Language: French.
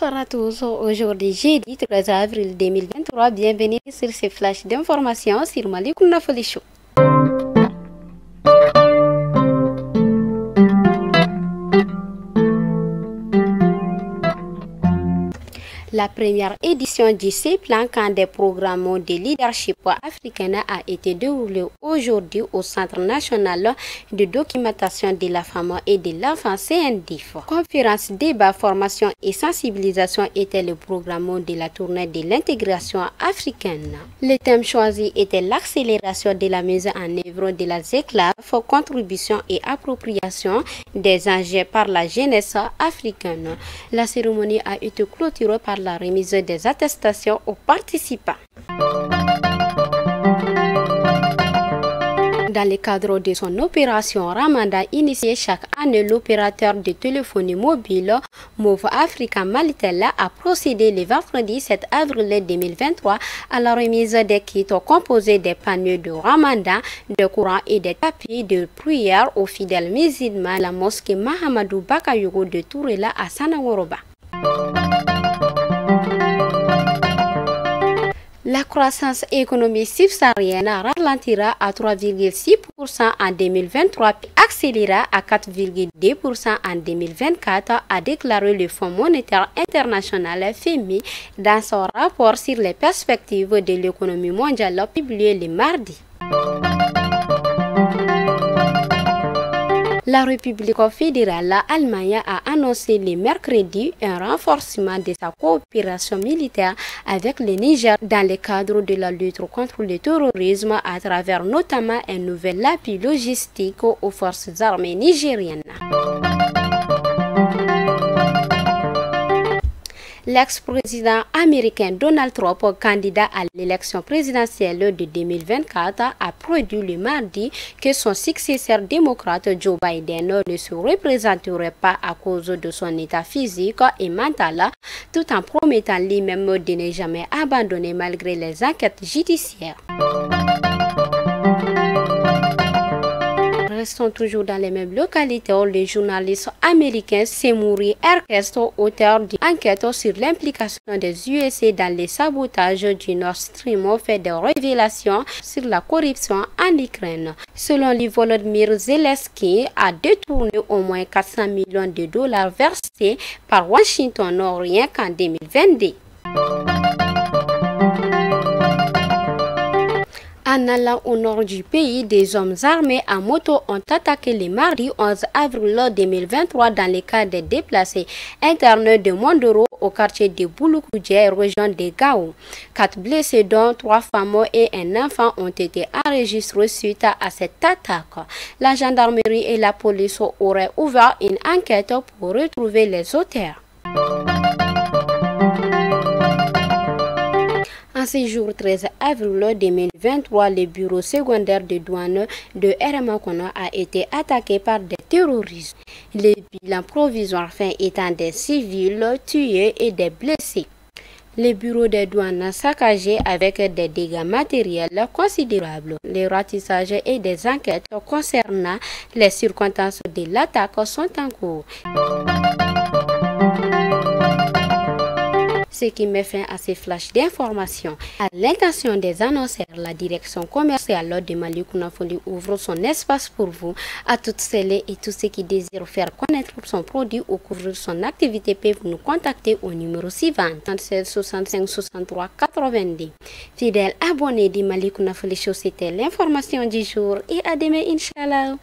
Bonsoir à tous. Aujourd'hui, jeudi 13 avril 2023, bienvenue sur ce flash d'informations sur Malikouna Foli Show. La première édition du C-Plan camp des programmes de leadership africain a été déroulée aujourd'hui au Centre national de documentation de la femme et de l'enfant CNDIF. Conférence, débat, formation et sensibilisation était le programme de la tournée de l'intégration africaine. Le thème choisi était l'accélération de la mise en œuvre de la ZECLAF, contribution et appropriation des enjeux par la jeunesse africaine. La cérémonie a été clôturée par la remise des attestations aux participants. Dans le cadre de son opération Ramadan initiée chaque année, l'opérateur de téléphonie mobile Move Africa Malitel a procédé le vendredi 7 avril 2023 à la remise des kits composés des panneaux de Ramadan, de Coran et des tapis de prière aux fidèles musulmans de la mosquée Mahamadou Bakayoko de Tourela à Sanaworoba. La croissance économique subsaharienne ralentira à 3,6% en 2023 puis accélérera à 4,2% en 2024, a déclaré le Fonds monétaire international FMI dans son rapport sur les perspectives de l'économie mondiale publié le mardi. La République fédérale Allemagne a annoncé le mercredi un renforcement de sa coopération militaire avec le Niger dans le cadre de la lutte contre le terrorisme à travers notamment un nouvel appui logistique aux forces armées nigériennes. L'ex-président américain Donald Trump, candidat à l'élection présidentielle de 2024, a produit le mardi que son successeur démocrate Joe Biden ne se représenterait pas à cause de son état physique et mental, tout en promettant lui-même de ne jamais abandonner malgré les enquêtes judiciaires. Restons toujours dans les mêmes localités. Le journaliste américain Semouri Erkesto, auteur d'une enquête sur l'implication des USA dans les sabotages du Nord Stream, fait des révélations sur la corruption en Ukraine. Selon lui, Volodymyr Zelensky a détourné au moins 400 millions de dollars versés par Washington rien qu'en 2022. En allant au nord du pays, des hommes armés à moto ont attaqué le mardi 11 avril 2023 dans le cadre des déplacés internes de Mondoro au quartier de Bouloukoudjé, région de Gao. 4 blessés, dont 3 femmes et un enfant, ont été enregistrés suite à cette attaque. La gendarmerie et la police auraient ouvert une enquête pour retrouver les auteurs. En ce jour 13 avril 2023, le bureau secondaire de douane de Eremakono a été attaqué par des terroristes. Le bilan provisoire fin étant des civils tués et des blessés. Le bureau des douanes saccagé avec des dégâts matériels considérables. Les ratissages et des enquêtes concernant les circonstances de l'attaque sont en cours. Ce qui met fin à ces flashs d'informations. À l'intention des annonceurs, la direction commerciale de Malikouna Foli ouvre son espace pour vous. À toutes celles et tous ceux qui désirent faire connaître son produit ou couvrir son activité peuvent nous contacter au numéro suivant 37 65 63 90. Fidèles abonnés de Malikouna Foli Show, c'était l'information du jour et à demain, Inch'Allah.